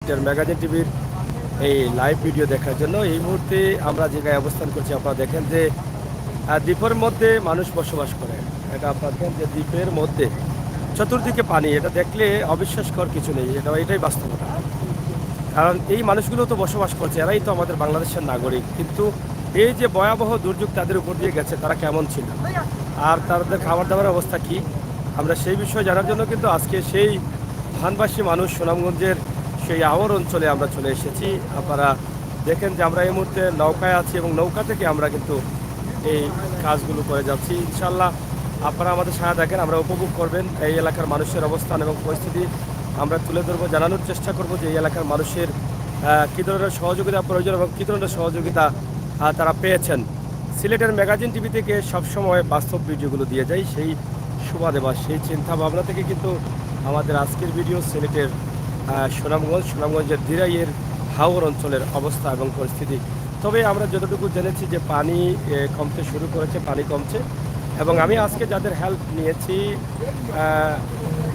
সিলেটের ম্যাগাজিন টিভির এই লাইভ ভিডিও দেখার জন্য। এই মুহূর্তে আমরা যে জায়গায় অবস্থান করছি, আপনারা দেখেন যে দ্বীপের মধ্যে মানুষ বসবাস করে। এটা আপনারা দেখেন যে দ্বীপের মধ্যে চতুর্দিকে পানি, এটা দেখলে অবিশ্বাসকর কিছু নেই, এটাই বাস্তবতা। কারণ এই মানুষগুলো তো বসবাস করছে, এরাই তো আমাদের বাংলাদেশের নাগরিক। কিন্তু এই যে ভয়াবহ দুর্যোগ তাদের উপর দিয়ে গেছে, তারা কেমন ছিল আর তাদের খাবার দাবারের অবস্থা কি, আমরা সেই বিষয়ে জানার জন্য কিন্তু আজকে সেই ভানবাসী মানুষ সুনামগঞ্জের সেই আওয়ার অঞ্চলে আমরা চলে এসেছি। আপনারা দেখেন যে আমরা এই মুহূর্তে নৌকায় আছি এবং নৌকা থেকে আমরা কিন্তু এই কাজগুলো করে যাচ্ছি। ইনশাল্লাহ আপনারা আমাদের সাথে দেখেন, আমরা উপভোগ করবেন এই এলাকার মানুষের অবস্থান এবং পরিস্থিতি আমরা তুলে ধরবো, জানানোর চেষ্টা করব যে এই এলাকার মানুষের কী ধরনের সহযোগিতা প্রয়োজন এবং কী ধরনের সহযোগিতা তারা পেয়েছেন। সিলেটের ম্যাগাজিন টিভি থেকে সবসময় বাস্তব ভিডিওগুলো দিয়ে যায়, সেই সুবাদে বা সেই চিন্তা ভাবনা থেকে কিন্তু আমাদের আজকের ভিডিও সিলেটের সুনামগঞ্জের দিরাইয়ের হাওর অঞ্চলের অবস্থা এবং পরিস্থিতি। তবে আমরা যতটুকু জেনেছি যে পানি কমতে শুরু করেছে, পানি কমছে। এবং আমি আজকে যাদের হেল্প নিয়েছি,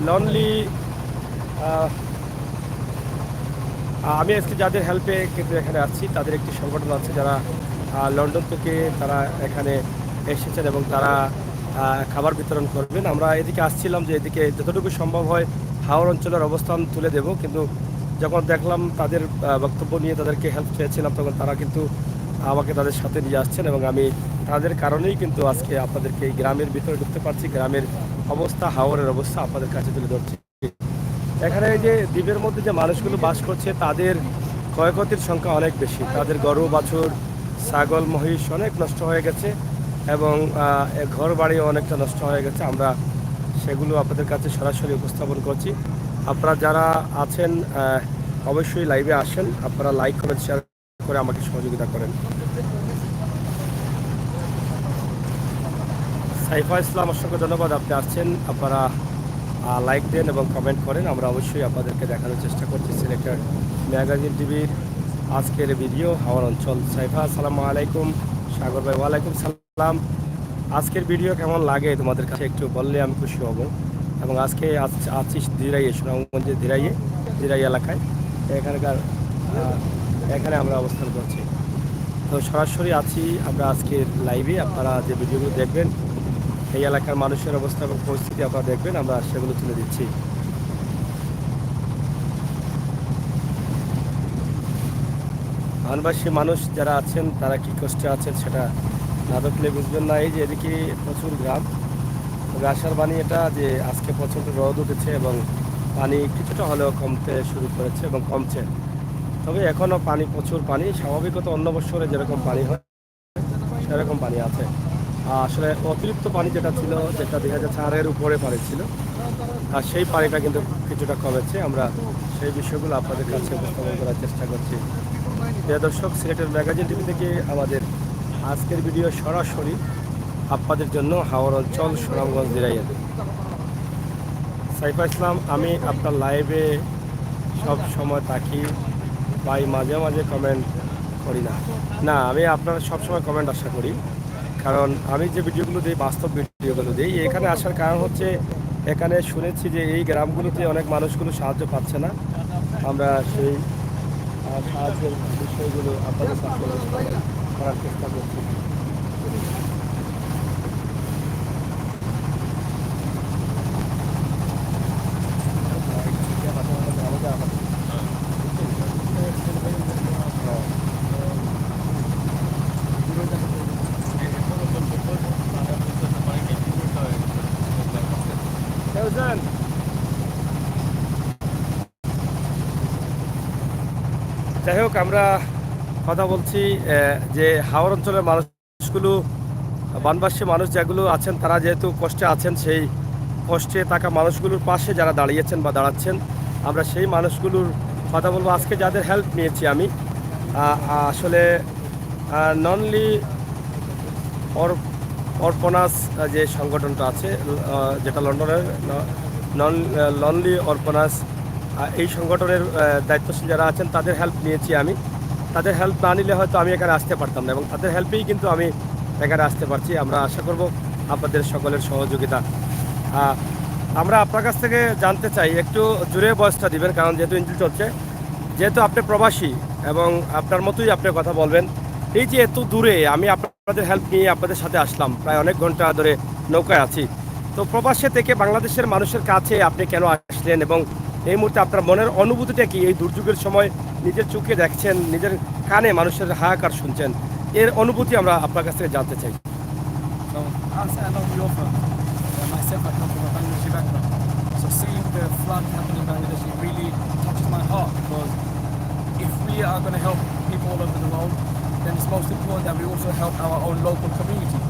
লনলি আমি আজকে যাদের হেল্পে কিন্তু এখানে আছি, তাদের একটি সংগঠন আছে যারা লন্ডন থেকে তারা এখানে এসেছেন এবং তারা খাবার বিতরণ করবেন। আমরা এদিকে আসছিলাম যে এদিকে যতটুকু সম্ভব হয় হাওর অঞ্চলের অবস্থান তুলে দেব, কিন্তু যখন দেখলাম তাদের বক্তব্য নিয়ে তাদেরকে হেল্প চেয়েছিলাম, তখন তারা কিন্তু আমাকে তাদের সাথে নিয়ে আসছেন এবং আমি তাদের কারণেই কিন্তু আজকে আপনাদেরকে এই গ্রামের ভিতরে ঢুকতে পারছি, গ্রামের অবস্থা, হাওরের অবস্থা আপনাদের কাছে তুলে ধরছি। এখানে যে দ্বীপের মধ্যে যে মানুষগুলো বাস করছে তাদের ক্ষয়ক্ষতির সংখ্যা অনেক বেশি, তাদের গরু বাছুর ছাগল মহিষ অনেক নষ্ট হয়ে গেছে এবং ঘর বাড়ি অনেকটা নষ্ট হয়ে গেছে। আমরা সেগুলো আপনাদের কাছে সরাসরি উপস্থাপন করছি। আপনারা যারা আছেন অবশ্যই লাইভে আসেন, আপনারা লাইক কমেন্ট শেয়ার করে আমাকে সহযোগিতা করেন। সাইফা ইসলাম, অসংখ্য ধন্যবাদ, আপনি আসছেন। আপনারা লাইক দেন এবং কমেন্ট করেন, আমরা অবশ্যই আপনাদেরকে দেখানোর চেষ্টা করছি সিলেটের ম্যাগাজিন টিভির আজকের ভিডিও হাওর অঞ্চল। সাইফা আসসালামু আলাইকুম। সাগর ভাই ওয়ালাইকুম সালাম। আজকের ভিডিও কেমন লাগে তোমাদের কাছে একটু বললে আমি খুশি হব। এবং আজকে আছি দিরাইয়ে, সুনামগঞ্জের দিরাই এলাকায়, এখানে আমরা অবস্থান করছি। তো সরাসরি আছি আমরা আজকের লাইভে। আপনারা যে ভিডিওগুলো দেখবেন এই এলাকার মানুষের অবস্থা এবং পরিস্থিতি আপনারা দেখবেন, আমরা সেগুলো তুলে দিচ্ছি। বানবাসী মানুষ যারা আছেন তারা কি কষ্টে আছেন সেটা না দেখলে বুঝবেন না। এই যে এদিকে প্রচুর গ্রাম, আশার বাণী এটা যে আজকে প্রচণ্ড রোদ উঠেছে এবং পানি কিছুটা হলেও কমতে শুরু করেছে এবং কমছে। তবে এখনও পানি, প্রচুর পানি, স্বাভাবিকত অন্য বছরে যেরকম পানি হয় সেরকম পানি আছে। আসলে অতিরিক্ত পানি যেটা ছিল, যেটা 2004-এর উপরে পানি ছিল, আর সেই পানিটা কিন্তু কিছুটা কমেছে। আমরা সেই বিষয়গুলো আপনাদের কাছে উপস্থাপন করার চেষ্টা করছি। প্রিয় দর্শক, সিলেটের ম্যাগাজিন টিভি থেকে আমাদের আজকের ভিডিও সরাসরি আপনাদের জন্য হাওর অঞ্চল সুনামগঞ্জ দিরাইয়ের। সাইফা ইসলাম, আমি আপনার লাইভে সব সময় থাকি ভাই, মাঝে মাঝে কমেন্ট করি না, আমি আপনার সবসময় কমেন্ট আশা করি, কারণ আমি যে ভিডিওগুলো দিই, বাস্তব ভিডিওগুলো দিই। এখানে আসার কারণ হচ্ছে এখানে শুনেছি যে এই গ্রামগুলোতে অনেক মানুষগুলো সাহায্য পাচ্ছে না। আমরা সেই সাহায্যের বিষয়গুলো আপনাদের সাথে করার চেষ্টা করছি। যাই হোক, আমরা কথা বলছি যে হাওর অঞ্চলের মানুষগুলো, বানবাসী মানুষ যেগুলো আছেন, তারা যেহেতু কষ্টে আছেন, সেই কষ্টে থাকা মানুষগুলোর পাশে যারা দাঁড়িয়েছেন বা দাঁড়াচ্ছেন, আমরা সেই মানুষগুলোর কথা বলবো। আজকে যাদের হেল্প নিয়েছি আমি, আসলে ননলি অর্পনাস যে সংগঠনটা আছে, যেটা লন্ডনের লনলি অর্পনাস, এই সংগঠনের দায়িত্বশীল যারা আছেন তাদের হেল্প নিয়েছি আমি। তাদের হেল্প না নিলে হয়তো আমি এখানে আসতে পারতাম না, এবং তাদের হেল্পেই কিন্তু আমি এখানে আসতে পারছি। আমরা আশা করব আপনাদের সকলের সহযোগিতা। আমরা আপনার কাছ থেকে জানতে চাই, একটু জোরে বয়সটা দিবেন, কারণ যেহেতু ইঞ্জিল চলছে, যেহেতু আপনি প্রবাসী এবং আপনার মতোই আপনি কথা বলবেন, এই যে এত দূরে আমি আপনাদের হেল্প নিয়ে আপনাদের সাথে আসলাম, প্রায় অনেক ঘন্টা ধরে নৌকায় আছি, তো প্রবাসে থেকে বাংলাদেশের মানুষের কাছে আপনি কেন আসলেন এবং এই মুহূর্তে আপনার মনের অনুভূতিটা কি? এই দুর্যোগের সময় নিজের চোখে দেখছেন, নিজের কানে মানুষের হাহাকার শুনছেন, এর অনুভূতি আমরা আপনার কাছ থেকে জানতে চাই। So, as an only orphan, myself, I come from a Bangladeshi background. So seeing the flood happen in Bangladesh, it really touches my heart because if we are going to help people all over the world, then it's most important that we also help our own local community.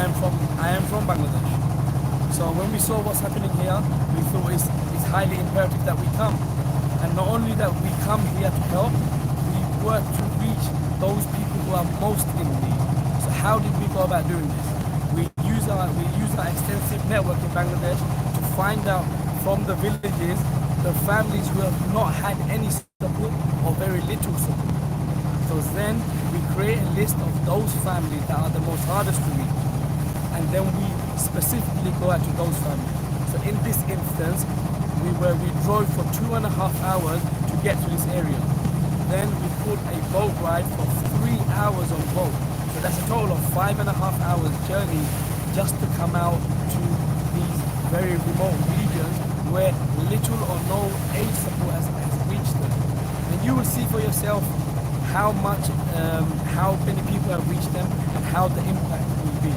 And I am from Bangladesh. So when we saw what's happening here, we thought it's highly imperative that we come. And not only that we come here to help, we work to reach those people who are most in need. So how did we go about doing this? We use our extensive network in Bangladesh to find out from the villages the families who have not had any support or very little support. So then we create a list of those families that are the most hardest to reach, and then we specifically go out to those families. So in this instance, we drove for 2.5 hours to get to this area. Then we put a boat ride for 3 hours on boat. So that's a total of 5.5 hours journey just to come out to these very remote regions where little or no aid support has reached them. And you will see for yourself how many people have reached them and how the impact will be.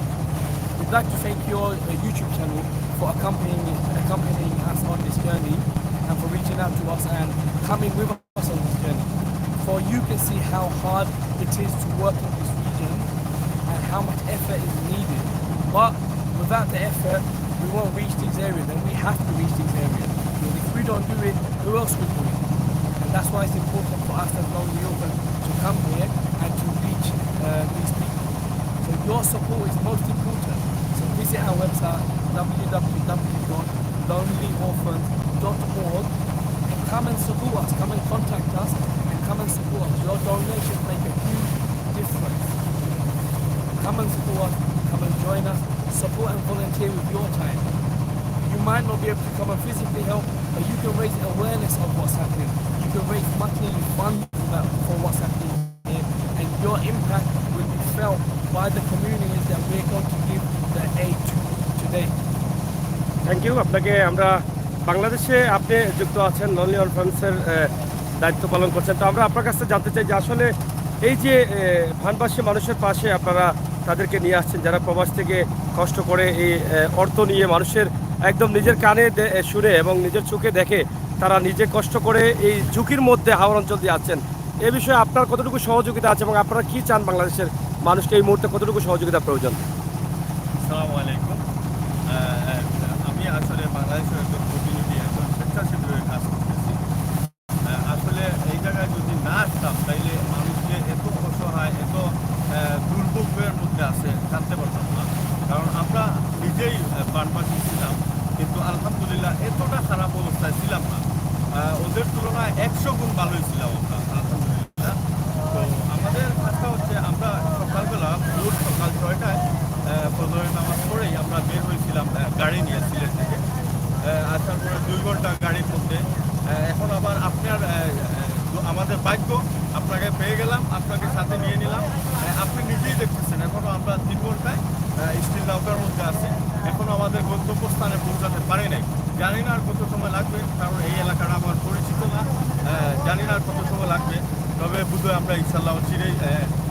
We'd like to thank your YouTube channel for accompanying us on this journey and for reaching out to us and coming with us on this journey. For you can see how hard it is to work in this region and how much effort is needed. But without the effort, we won't reach these areas, and we have to reach these areas. Because if we don't do it, who else will do it? And that's why it's important for us as Lonely Orphans to come here and to reach these people. So your support is most important. So visit our website www.lonelyorphans.org and come and support us, come and contact us and come and support us. Your donations make a huge difference. Come and support us, come and join us, support and volunteer with your time. You might not be able to come and physically help, but you can raise awareness of what's happening. You can raise money funds for what's happening here, and your impact will be felt by the communities that we're going to give the aid to today. Thank you আপনাকে। আমরা বাংলাদেশে আপনি যুক্ত আছেন, lonely অরফান্সের দায়িত্ব পালন করছেন, তো আমরা আপনার কাছে জানতে চাই যে আসলে এই যে ভানবাসী মানুষের পাশে আপনারা তাদেরকে নিয়ে আসছেন, যারা প্রবাস থেকে কষ্ট করে এই অর্থ নিয়ে মানুষের একদম নিজের কানে শুনে এবং নিজের চোখে দেখে তারা নিজে কষ্ট করে এই ঝুঁকির মধ্যে হাওর অঞ্চল দিয়ে আছেন, এ বিষয়ে আপনার কতটুকু সহযোগিতা আছে এবং আপনারা কি চান বাংলাদেশের মানুষকে এই মুহূর্তে কতটুকু সহযোগিতা প্রয়োজন? আসসালামু আলাইকুম। আমি আসলে বাংলাদেশের একজন প্রতিনিধি, একজন স্বেচ্ছাসেবী হয়ে কাজ করতেছি। আসলে এই জায়গায় যদি না আসতাম তাইলে মানুষকে এত অসহায়, এত দুর্ভোগের মধ্যে আছে জানতে পারতাম না। কারণ আমরা নিজেই বানবাসী ছিলাম, কিন্তু আলহামদুলিল্লাহ এতটা খারাপ অবস্থায় ছিলাম না। ওদের তুলনায় 100 গুণ ভালোই ছিলাম আমরা, আলহামদুলিল্লাহ। তো আমাদের কাজটা হচ্ছে আমরা সকালবেলা ভোর সকাল 6টায় ফজরের নামাজ পড়েই আমরা বের হয়েছিলাম গাড়ি নিয়ে সিলেট থেকে। আসার পরে 2 ঘন্টা গাড়ির মধ্যে এখন আবার আপনার আমাদের ভাগ্য, আপনাকে পেয়ে গেলাম, আপনাকে সাথে নিয়ে নিলাম। আপনি নিজেই দেখতেছেন এখনও আমরা 3 ঘন্টায় স্টিল নৌকার মধ্যে আছি, এখনও আমাদের গন্তব্যস্থানে পৌঁছাতে পারি নাই। জানি না আর কত সময় লাগবে, কারণ এই এলাকাটা আমার পরিচিত না, জানি না আর কত সময় লাগবে, তবে বোধহয় আমরা ইনশাল্লাহ চিরেই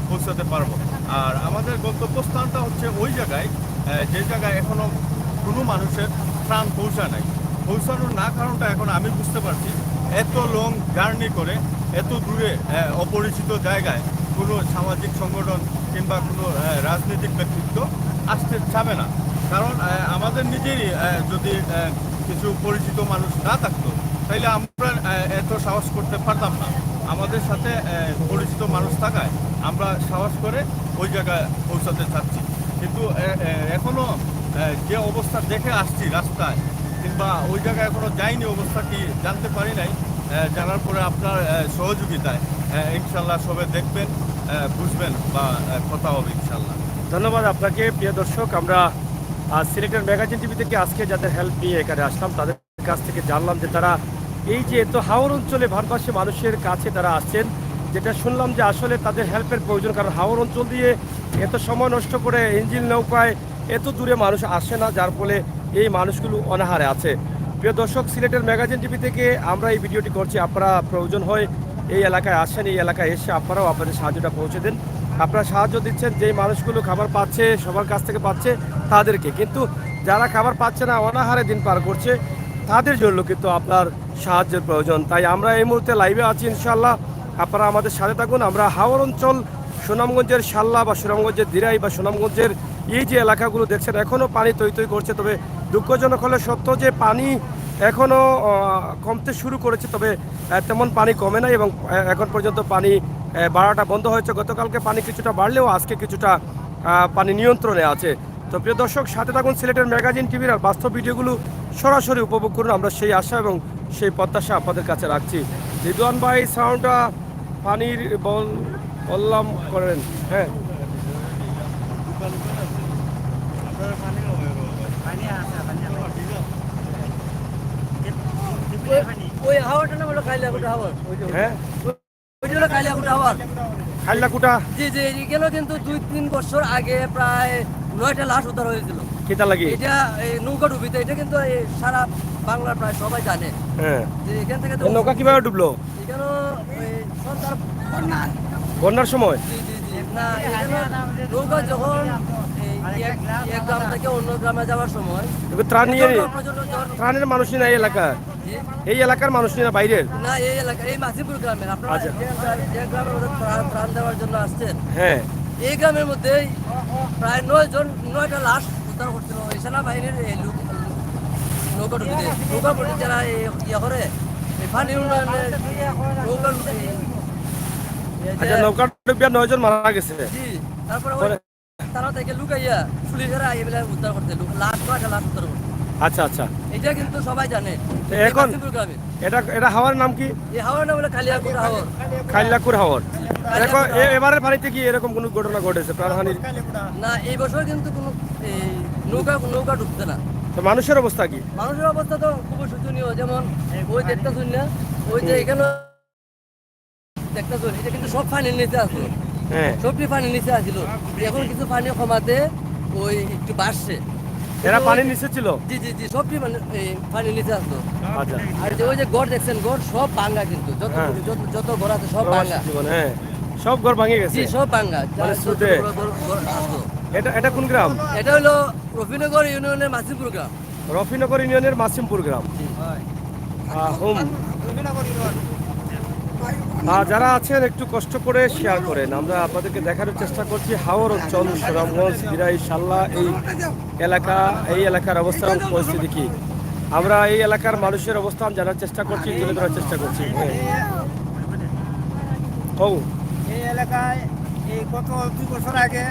পৌঁছাতে পারবো। আর আমাদের গন্তব্যস্থানটা হচ্ছে ওই জায়গায়, যে জায়গায় এখনও কোনো মানুষের প্রাণ পৌঁছায় নাই। পৌঁছানোর না কারণটা এখন আমি বুঝতে পারছি, এত লং জার্নি করে এত দূরে অপরিচিত জায়গায় কোনো সামাজিক সংগঠন কিংবা কোনো রাজনৈতিক ব্যক্তিত্ব আসতে চাবে না। কারণ আমাদের নিজেরই যদি কিছু পরিচিত মানুষ না থাকতো তাইলে আমরা এত সাহস করতে পারতাম না। আমাদের সাথে পরিচিত মানুষ থাকায় আমরা সাহস করে ওই জায়গায় পৌঁছাতে চাচ্ছি। কিন্তু এখনও যে অবস্থা দেখে আসছি রাস্তায় কিংবা ওই জায়গায় এখনও যাইনি, অবস্থা কি জানতে পারি নাই। জানার পরে আপনার সহযোগিতায় ইনশাল্লাহ সবাই দেখবেন, বুঝবেন বা কথা হবে ইনশাল্লাহ। ধন্যবাদ আপনাকে। প্রিয় দর্শক, আমরা সিলেক্টেড ম্যাগাজিন টিভি থেকে আজকে যাদের হেল্প নিয়ে এখানে আসলাম তাদের কাছ থেকে জানলাম যে তারা এই যে তো হাওর অঞ্চলে ভারতবর্ষে মানুষের কাছে তারা আসছেন, যেটা শুনলাম যে আসলে তাদের হেল্পের প্রয়োজন, কারণ হাওর অঞ্চল দিয়ে এত সময় নষ্ট করে ইঞ্জিন নৌকায় এত দূরে মানুষ আসে না, যার ফলে এই মানুষগুলো অনাহারে আছে। প্রিয় দর্শক, সিলেটের ম্যাগাজিন টিভি থেকে আমরা এই ভিডিওটি করছি। আপনারা প্রয়োজন হয় এই এলাকায় আসেন, এই এলাকায় এসে আপনারাও আপনাদের সাহায্যটা পৌঁছে দেন। আপনারা সাহায্য দিচ্ছেন, যেই মানুষগুলো খাবার পাচ্ছে সবার কাছ থেকে পাচ্ছে তাদেরকে, কিন্তু যারা খাবার পাচ্ছে না অনাহারে দিন পার করছে তাদের জন্য কিন্তু আপনার সাহায্যের প্রয়োজন। তাই আমরা এই মুহূর্তে লাইভে আছি, ইনশাল্লাহ আপনারা আমাদের সাথে থাকুন। আমরা হাওর অঞ্চল, সুনামগঞ্জের শাল্লা বা সুনামগঞ্জের দিরাই বা সুনামগঞ্জের এই যে এলাকাগুলো দেখছেন এখনও পানি তৈ করছে। তবে দুঃখজনক হলে সত্য যে পানি এখনও কমতে শুরু করেছে, তবে তেমন পানি কমে নাই এবং এখন পর্যন্ত পানি বাড়াটা বন্ধ হয়েছে। গতকালকে পানি কিছুটা বাড়লেও আজকে কিছুটা পানি নিয়ন্ত্রণে আছে। তো প্রিয় দর্শক, সাথে থাকুন সিলেটের ম্যাগাজিন টিভির, আর বাস্তব ভিডিওগুলো সরাসরি উপভোগ করুন। আমরা সেই আশা এবং সেই প্রত্যাশা আপনাদের কাছে রাখছি। রিদওয়ান ভাই সাউন্ডটা পানির বললাম করেন। হ্যাঁ, ওই হাওয়াটা না হলো কাইলাকুটা হাওয়া। হ্যাঁ, ওইটা হলো কাইলাকুটা হাওয়া। খাইলাকুটা জি জি, এখানে কিন্তু 2-3 বছর আগে প্রায় 9টা লাশ উদ্ধার হয়েছিল। কিতা লাগি? এটা এই নৌকা ডুবিতে, এটা কিন্তু এই সারা বাংলার প্রায় সবাই জানে হ্যাঁ, যে এখান থেকে তো নৌকা কিভাবে ডুবলো? এখানে সরকার বন্যার সময়? জি জি জি, না এখানে নৌকা যখন এক গ্রাম থেকে অন্য গ্রামে যাওয়ার সময় এবার ত্রাণ নিয়ে প্রচন্ড ঝড়। ত্রাণের মানুষ না এই এলাকা, জি, এই এলাকার মানুষ না বাইরের? না এই এলাকা, এই মাসিমপুর গ্রামের আপনারা আচ্ছা। যে গ্রামের মধ্যে ত্রাণ দেওয়ার জন্য আসছেন, হ্যাঁ, এই গ্রামের মধ্যে প্রায় 9টা লাশ উদ্ধার করছিল এই সেনাবাহিনীর এই নৌকা ডুবিতে। নৌকা ডুবিতে যারা ইয়ে করে এই পানি উন্নয়নের নৌকা আচ্ছা, নৌকা ডুবিয়া 9 জন মারা গেছে। জি, তারপরে ওই তারা থেকে লুকাইয়া পুলিশেরা এগুলা উদ্ধার করতে, লাশ 9টা লাশ উদ্ধার করতে। আচ্ছা আচ্ছা, এটা কিন্তু সবাই জানে। তো এই এখন মাসিমপুর গ্রামে এটা হাওয়ার নাম কি? এই হাওয়ার নাম হলো কালিয়াকুটা হাওর। খাইলাকুর হাওর। দেখো এবারের পানিতে কি এরকম কোনো ঘটনা ঘটেছে প্রাণহানির? না, এই বছর কিন্তু কোনো এই নৌকা ডুবছে না। তো মানুষের অবস্থা কি? মানুষের অবস্থা তো খুবই শোচনীয়। যেমন ওই দেখতেছুন না, ওই যে এখানে দেখতেছুন, এটা কিন্তু সব পানির নিচে আসলো, হ্যাঁ, সবটি পানির নিচে আসছিল। এখন কিছু পানি কমাতে ওই একটু বাড়ছে। এরা পানির নিচে ছিল? জি জি জি, সবটি পানির নিচে আসলো। আচ্ছা, আর যে ওই যে গড় দেখছেন, গড় সব ভাঙ্গা, কিন্তু হ্যাঁ। যত ঘর আছে সব ভাঙ্গা। জীবন, হ্যাঁ, সব ঘর ভাঙে গেছে। জি, সব ভাঙ্গা। মানে স্রোতে? আসলো। এটা কোন গ্রাম? এটা হলো রফিনগর ইউনিয়নের মাসিমপুর গ্রাম। রফিনগর ইউনিয়নের মাসিমপুর গ্রাম। হুম, যারা আছেন একটু কষ্ট করে শেয়ার করেন। আমরা আপনাদেরকে দেখানোর চেষ্টা করছি হাওর অঞ্চল, সুনামগঞ্জ, দিরাই, শাল্লা এই এলাকার অবস্থান এবং পরিস্থিতি কি। আমরা এই এলাকার মানুষের অবস্থান জানার চেষ্টা করছি, তুলে ধরার চেষ্টা করছি। এই এলাকায় এই গত 2 বছর আগে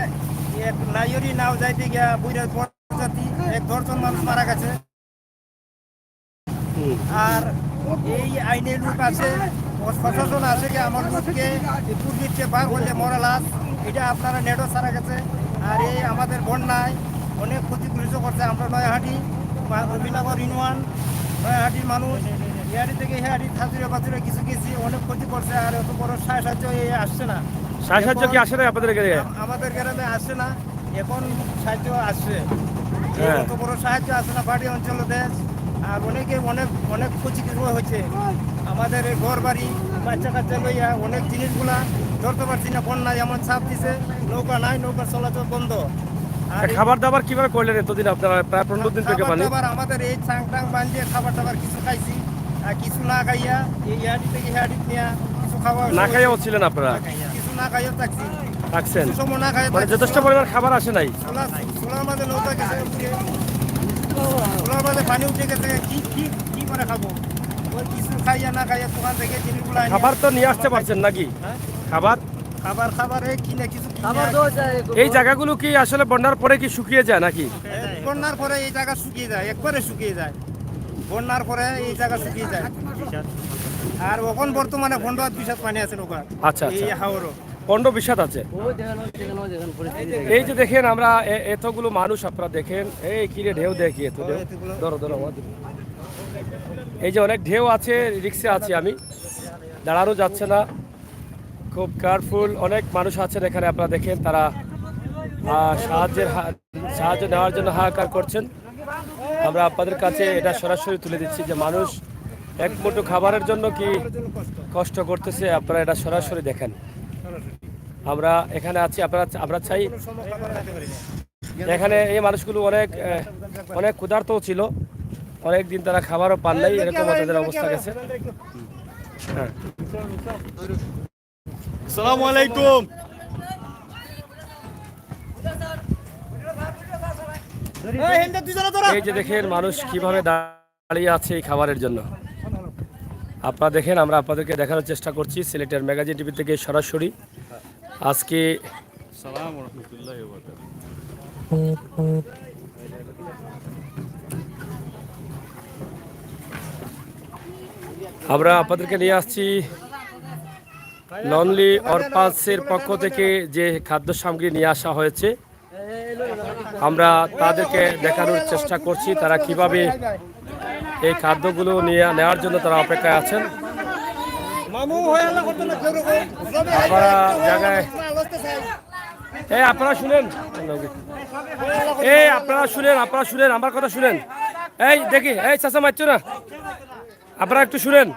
এক নাইরি নাও যাইতে গিয়া বুড়া প্রজাতি 10 মানুষ মারা গেছে। আর এই আইনের লোক আছে, প্রশাসন আছে কি আমার লোককে পূর্বিতে বার করলে মরা লাশ, এটা আপনারা নেটও সারা গেছে। আর এই আমাদের বন্যায় অনেক ক্ষতিগ্রস্ত করছে। আমরা নয়াহাটি রবীন্দ্রনগর ইউনিয়ন, নয়াহাটির মানুষ হেয়ারি থেকে হেয়ারি থাতুরে বাতুরে কিছু গেছি, অনেক ক্ষতি করছে। আর এত বড় সাহায্য আসছে না। সাহায্য কি আসে না আপনাদের এখানে? আমাদের গ্রামে আসছে না, এখন সাহায্য আসছে। হ্যাঁ। এত বড় সাহায্য আসে না পাহাড়ি অঞ্চল দেশ। আর অনেকে অনেক ক্ষতিগ্রস্ত হয়েছে। আমাদের এই ঘর বাড়ি বাচ্চা কাচ্চা লইয়া অনেক জিনিসগুলা ধরতে পারছি না। বন্যা যেমন চাপ দিছে, নৌকা নাই, নৌকা চলাচল বন্ধ। আর খাবার দাবার কিভাবে করলেন এতদিন আপনারা? প্রায় 15 দিন থেকে পানি। খাবার আমাদের এই চাং টাং বাঁধিয়ে খাবার দাবার কিছু খাইছি, আর কিছু না খাইয়া এই ইয়াডি থেকে হেয়াডি নিয়ে কিছু খাওয়া না খাইয়াও ছিলেন আপনারা? কিছু না খাইয়া থাকছি, থাকছেন কিছু সময় না খাইয়া মানে যথেষ্ট পরিমাণ খাবার আসে নাই? সোলার মাঝে নৌকা গেছে, সোলার মাঝে পানি উঠে গেছে। কি করে খাবো? ওই কিছু খাইয়া না খাইয়া দোকান থেকে জিনিসগুলো আনি। খাবার তো নিয়ে আসতে পারছেন নাকি? হ্যাঁ? খাবার এই কিনে কিছু কিনে খাবার আনি। দেওয়া যায়। এই জায়গাগুলো কি আসলে বন্যার পরে কি শুকিয়ে যায় নাকি? বন্যার পরে এই জায়গা শুকিয়ে যায়, একবারে শুকিয়ে যায়। বন্যার পরে এই জায়গা শুকিয়ে যায়। আর এখন বর্তমানে ভন্ডার বিষাদ পানি আছে নৌকা। আচ্ছা, এই আচ্ছা। হাওরও পণ্ড বিষাদ আছে। ওই দেখেন পরিস্থিতি। এই যে দেখেন আমরা এতগুলো মানুষ, আপনারা দেখেন এই কিরে ঢেউ দেখিয়ে তো ঢেউ। ধরো ধরো আমাদের। এই যে অনেক ঢেউ আছে, রিক্সে আছি আমি, দাঁড়ানো যাচ্ছে না, খুব কেয়ারফুল। অনেক মানুষ আছেন এখানে, আপনারা দেখেন তারা সাহায্য নেওয়ার জন্য হাহাকার করছেন। আমরা আপনাদের কাছে এটা সরাসরি তুলে দিচ্ছি যে মানুষ এক মুঠো খাবারের জন্য কি কষ্ট করতেছে, আপনারা এটা সরাসরি দেখেন। আমরা এখানে আছি, আমরা চাই এখানে এই মানুষগুলো অনেক ক্ষুধার্ত ছিল, অনেক দিন তারা খাবারও পান নাই, এরকম তাদের অবস্থা গেছে। হ্যাঁ, আসসালামু আলাইকুম। এই যে দেখেন মানুষ কিভাবে দাঁড়িয়ে আছে এই খাবারের জন্য। আপনারা দেখেন, আমরা আপনাদেরকে দেখানোর চেষ্টা করছি সিলেটের ম্যাগাজিন টিভি থেকে সরাসরি। আজকে আসসালামু রাহমাতুল্লাহি ওয়া বারাকাতুহু। আমরা আপনাদেরকে নিয়ে আসছি লনলি অরপাসের পক্ষ থেকে যে খাদ্য সামগ্রী নিয়ে আসা হয়েছে। আমরা তাদেরকে দেখানোর চেষ্টা করছি তারা কিভাবে এই খাদ্যগুলো নেওয়ার জন্য তারা অপেক্ষায় আছেন। আপনারা জায়গায় আপনারা শুনেন, আপনারা শুনেন আমার কথা শুনেন। এই দেখি, এই চাচা মারছো না, আপনারা একটু শুনেন।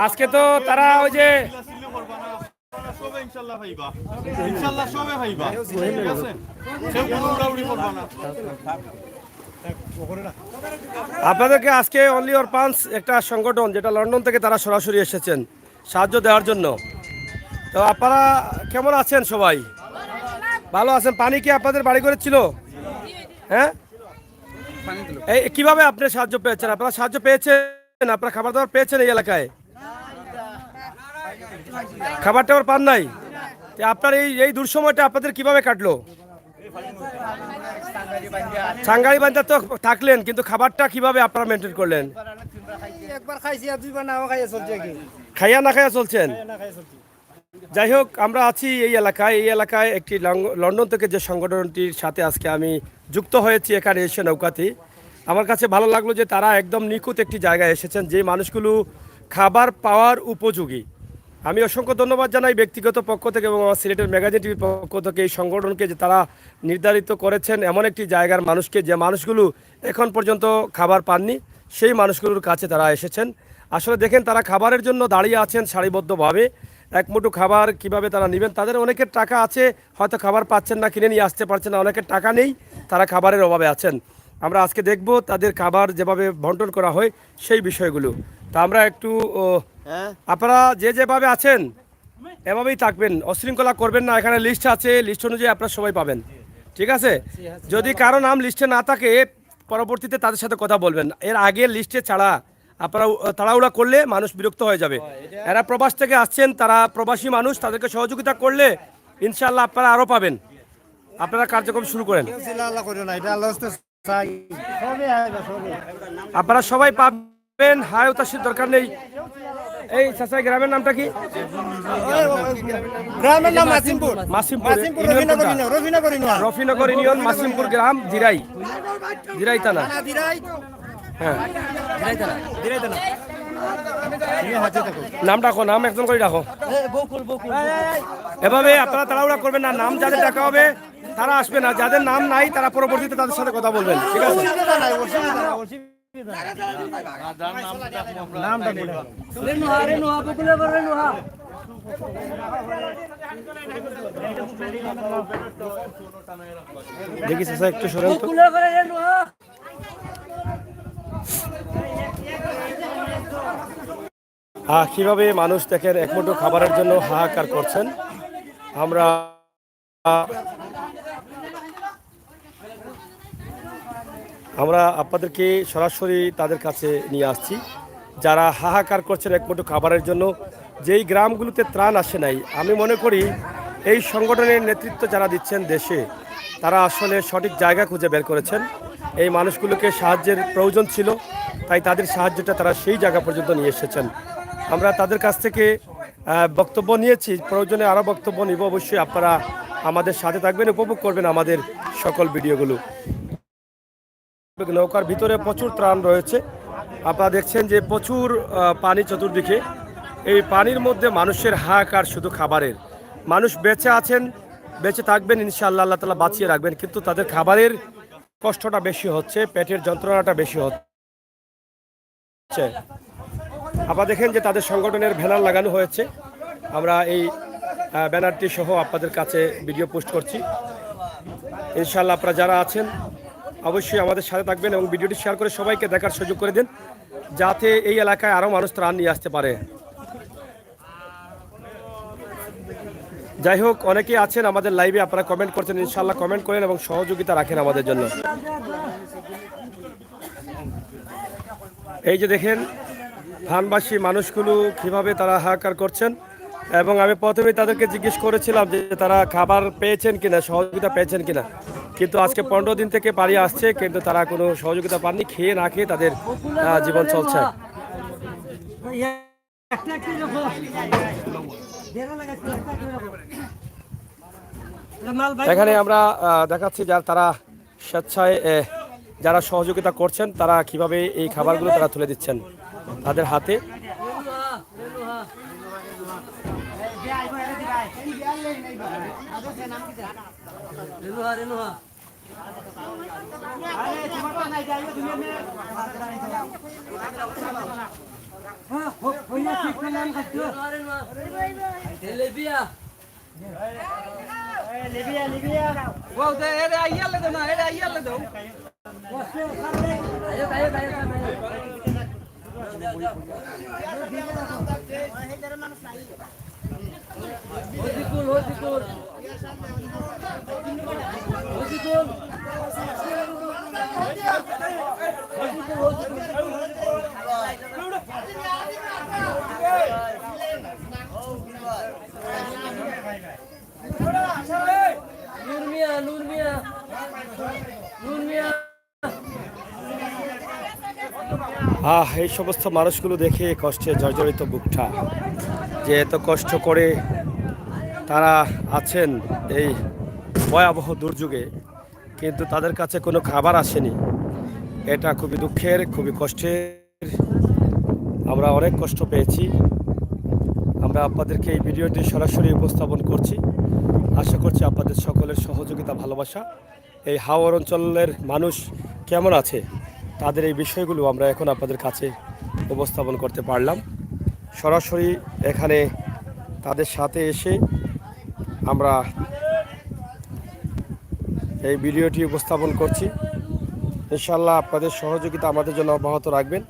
আজকে তো তারা ওই যে আপনাদেরকে আজকে অনলি অরফানস একটা সংগঠন যেটা লন্ডন থেকে তারা সরাসরি এসেছেন সাহায্য দেওয়ার জন্য। তো আপনারা কেমন আছেন? সবাই ভালো আছেন? পানি কি আপনাদের বাড়ি করে ছিল? হ্যাঁ, এই কিভাবে আপনি সাহায্য পেয়েছেন? আপনারা সাহায্য পেয়েছেন? আপনারা খাবার দাবার পেয়েছেন? এই এলাকায় খাবার টাবার পান নাই? আপনার এই দুঃসময়টা আপনাদের কিভাবে কাটলো? সাংগাড়ি বান্ধা তো থাকলেন, কিন্তু খাবারটা কিভাবে আপনারা মেনটেন করলেন? একবার খাইছি আর দুইবার নাও খাইয়া চলছে কি খাইয়া না খাইয়া চলছেন? যাই হোক, আমরা আছি এই এলাকায় একটি লন্ডন থেকে যে সংগঠনটির সাথে আজকে আমি যুক্ত হয়েছি এখানে এসে নৌকাতে। আমার কাছে ভালো লাগলো যে তারা একদম নিখুঁত একটি জায়গায় এসেছেন যে মানুষগুলো খাবার পাওয়ার উপযোগী। আমি অসংখ্য ধন্যবাদ জানাই ব্যক্তিগত পক্ষ থেকে এবং আমার সিলেটের ম্যাগাজিন টিভির পক্ষ থেকে এই সংগঠনকে, যে তারা নির্ধারিত করেছেন এমন একটি জায়গার মানুষকে, যে মানুষগুলো এখন পর্যন্ত খাবার পাননি, সেই মানুষগুলোর কাছে তারা এসেছেন। আসলে দেখেন তারা খাবারের জন্য দাঁড়িয়ে আছেন সারিবদ্ধভাবে। এক মুঠো খাবার কিভাবে তারা নেবেন? তাদের অনেকের টাকা আছে, হয়তো খাবার পাচ্ছেন না, কিনে নিয়ে আসতে পারছেন না, অনেকের টাকা নেই, তারা খাবারের অভাবে আছেন। আমরা আজকে দেখব তাদের খাবার যেভাবে বন্টন করা হয় সেই বিষয়গুলো। তা আমরা একটু আপনারা যেভাবে আছেন এভাবেই থাকবেন, অশৃঙ্খলা করবেন না। এখানে লিস্ট আছে, লিস্ট অনুযায়ী আপনারা সবাই পাবেন, ঠিক আছে? যদি কারো নাম লিস্টে না থাকে পরবর্তীতে তাদের সাথে কথা বলবেন। এর আগে লিস্টে ছাড়া আপনারা তাড়াহুড়া করলে মানুষ বিরক্ত হয়ে যাবে। এরা প্রবাস থেকে আসছেন, তারা প্রবাসী মানুষ, তাদেরকে সহযোগিতা করলে ইনশাল্লাহ আপনারা আরও পাবেন। আপনারা কার্যক্রম শুরু করেন, আপনারা সবাই পাবেন, হায় উতাসের দরকার নেই। এই চাচা গ্রামের নামটা কি? গ্রামের নাম মাসিমপুর। মাসিমপুর, রফিনগর ইউনিয়ন, মাসিমপুর গ্রাম, দিরাই থানা। হ্যাঁ, নাম ডাকো, নাম একজন করে ডাকো। এভাবে আপনারা তাড়াহুড়া করবেন না, নাম যাদের ডাকা হবে তারা আসবে না, যাদের নাম নাই তারা পরবর্তীতে তাদের সাথে কথা বলবেন, ঠিক আছে? দেখি চাচা একটু সরেন তো। কিভাবে মানুষ দেখেন এক মুঠো খাবারের জন্য হাহাকার করছেন। আমরা আপনাদেরকে সরাসরি তাদের কাছে নিয়ে আসছি, যারা হাহাকার করছেন এক মুঠো খাবারের জন্য। যেই গ্রামগুলোতে ত্রাণ আসে নাই, আমি মনে করি এই সংগঠনের নেতৃত্ব যারা দিচ্ছেন দেশে, তারা আসলে সঠিক জায়গা খুঁজে বের করেছেন। এই মানুষগুলোকে সাহায্যের প্রয়োজন ছিল, তাই তাদের সাহায্যটা তারা সেই জায়গা পর্যন্ত নিয়ে এসেছেন। আমরা তাদের কাছ থেকে বক্তব্য নিয়েছি, প্রয়োজনে আরও বক্তব্য নিব। অবশ্যই আপনারা আমাদের সাথে থাকবেন, উপভোগ করবেন আমাদের সকল ভিডিওগুলো। নৌকার ভিতরে প্রচুর ত্রাণ রয়েছে, আপনারা দেখছেন যে প্রচুর পানি চতুর্দিকে। এই পানির মধ্যে মানুষের হাহাকার শুধু খাবারের। মানুষ বেঁচে আছেন, বেঁচে থাকবেন ইনশাআল্লাহ, আল্লাহ তাআলা বাঁচিয়ে রাখবেন, কিন্তু তাদের খাবারের কষ্টটা বেশি হচ্ছে, পেটের যন্ত্রণাটা বেশি হচ্ছে। আপনারা দেখেন যে তাদের সংগঠনের ব্যানার লাগানো হয়েছে। আমরা এই ব্যানারটি সহ আপনাদের কাছে ভিডিও পোস্ট করছি। ইনশাআল্লাহ আপনারা যারা আছেন অবশ্যই আমাদের সাথে থাকবেন এবং ভিডিওটি শেয়ার করে সবাইকে দেখার সুযোগ করে দিন, যাতে এই এলাকায় আরও মানুষ ত্রাণ নিয়ে আসতে পারে। যাই হোক, অনেকেই আছেন আমাদের লাইভে, আপনারা কমেন্ট করছেন, ইনশাআল্লাহ কমেন্ট করেন এবং সহযোগিতা রাখেন আমাদের জন্য। এই যে দেখেন ধানবাসী মানুষগুলো কিভাবে তারা হাহাকার করছেন, এবং আমি প্রথমেই তাদেরকে জিজ্ঞেস করেছিলাম যে তারা খাবার পেয়েছেন কিনা, সহযোগিতা পেয়েছেন কিনা, কিন্তু আজকে 15 দিন থেকে পানি আসছে, কিন্তু তারা কোনো সহযোগিতা পাননি। খেয়ে না খেয়ে তাদের জীবন চলছে। এখানে আমরা দেখাচ্ছি যারা তারা স্বেচ্ছায় যারা সহযোগিতা করছেন তারা কিভাবে এই খাবারগুলো তারা তুলে দিচ্ছেন তাদের হাতে। এই সমস্ত মানুষগুলো দেখে কষ্টে জর্জরিত বুকটা, যে এত কষ্ট করে তারা আছেন এই ভয়াবহ দুর্যোগে, কিন্তু তাদের কাছে কোনো খাবার আসেনি। এটা খুবই দুঃখের, খুবই কষ্টের। আমরা অনেক কষ্ট পেয়েছি। আমরা আপনাদেরকে এই ভিডিওটি সরাসরি উপস্থাপন করছি। আশা করছি আপনাদের সকলের সহযোগিতা, ভালোবাসা। এই হাওর অঞ্চলের মানুষ কেমন আছে তাদের এই বিষয়গুলো আমরা এখন আপনাদের কাছে উপস্থাপন করতে পারলাম। সরাসরি এখানে তাদের সাথে এসে আমরা এই ভিডিওটি উপস্থাপন করছি। ইনশাআল্লাহ আপনাদের সহযোগিতা আমাদের জন্য অব্যাহত রাখবেন।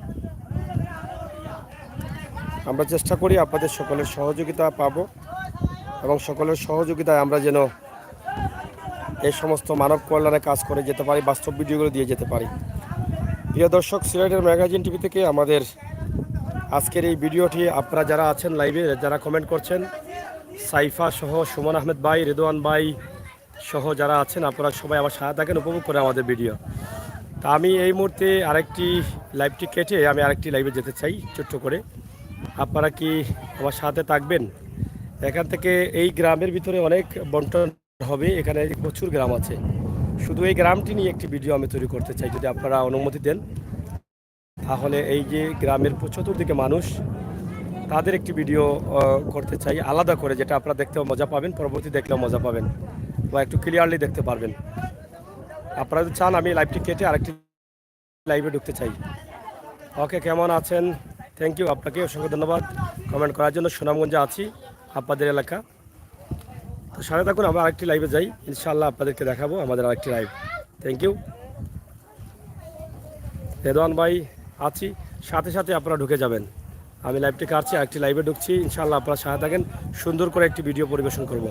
আমরা চেষ্টা করি আপনাদের সকলের সহযোগিতা পাব, এবং সকলের সহযোগিতায় আমরা যেন এই সমস্ত মানব কল্যাণে কাজ করে যেতে পারি, বাস্তব ভিডিওগুলো দিয়ে যেতে পারি। প্রিয় দর্শক, সিলেটের ম্যাগাজিন টিভি থেকে আমাদের আজকের এই ভিডিওটি আপনারা যারা আছেন লাইভে, যারা কমেন্ট করছেন, সাইফা সহ, সুমন আহমেদ ভাই, রেদওয়ান ভাই সহ যারা আছেন, আপনারা সবাই আমার সাথে থাকেন, উপভোগ করে আমাদের ভিডিও। তা আমি এই মুহূর্তে আরেকটি লাইভটি কেটে আমি আরেকটি লাইভে যেতে চাই ছোট্ট করে। আপনারা কি আমার সাথে থাকবেন? এখান থেকে এই গ্রামের ভিতরে অনেক বন্টন হবে, এখানে প্রচুর গ্রাম আছে। শুধু এই গ্রামটি নিয়ে একটি ভিডিও আমি তৈরি করতে চাই, যদি আপনারা অনুমতি দেন। তাহলে এই যে গ্রামের চতুর্দিকে মানুষ, তাদের একটি ভিডিও করতে চাই আলাদা করে, যেটা আপনারা দেখতেও মজা পাবেন, পরবর্তী দেখলেও মজা পাবেন, বা একটু ক্লিয়ারলি দেখতে পারবেন। আপনারা যদি চান আমি লাইভটি কেটে আরেকটি লাইভে ঢুকতে চাই। ওকে, কেমন আছেন? থ্যাংক ইউ, আপনাকে অসংখ্য ধন্যবাদ কমেন্ট করার জন্য। সুনামগঞ্জে আছি, আপনাদের এলাকা। তো সাথে থাকুন, আমরা আরেকটি লাইভে যাই, ইনশাআল্লাহ আপনাদেরকে দেখাবো আমাদের আরেকটি লাইভ। Thank you. রেদওয়ান ভাই আছি, সাথে সাথে আপনারা ঢুকে যাবেন। আমি লাইভটি কাটছি, আরেকটি লাইভে ঢুকছি, ইনশাআল্লাহ আপনারা সাথে থাকেন। সুন্দর করে একটি ভিডিও পরিবেশন করব।